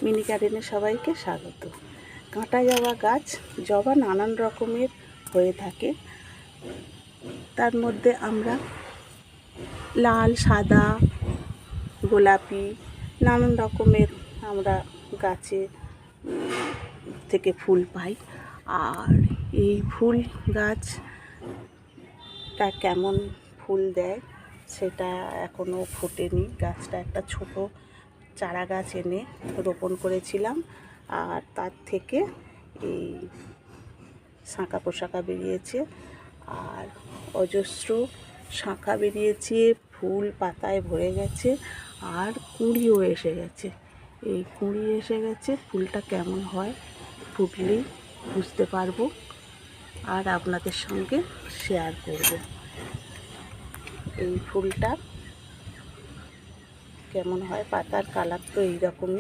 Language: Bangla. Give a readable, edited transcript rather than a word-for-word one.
মিনি গার্ডেনে সবাইকে স্বাগত। কাঁটা জবা গাছ, জবা নানান রকমের হয়ে থাকে। তার মধ্যে আমরা লাল, সাদা, গোলাপি নানান রকমের আমরা গাছে থেকে ফুল পাই। আর এই ফুল গাছটা কেমন ফুল দেয় সেটা এখনও ফোটেনি। গাছটা একটা ছোট চারা গাছ এনে রোপণ করেছিলাম, আর তার থেকে এই শাঁখা পোশাখা বেরিয়েছে, আর অজস্র শাঁখা বেরিয়েছে, ফুল পাতায় ভরে গেছে, আর কুঁড়িও এসে গেছে। এই কুঁড়ি এসে গেছে, ফুলটা কেমন হয় ফুটলেই বুঝতে পারবো আর আপনাদের সঙ্গে শেয়ার করব। এই ফুলটা কেমন হয়, পাতার কালার তো এইরকমই।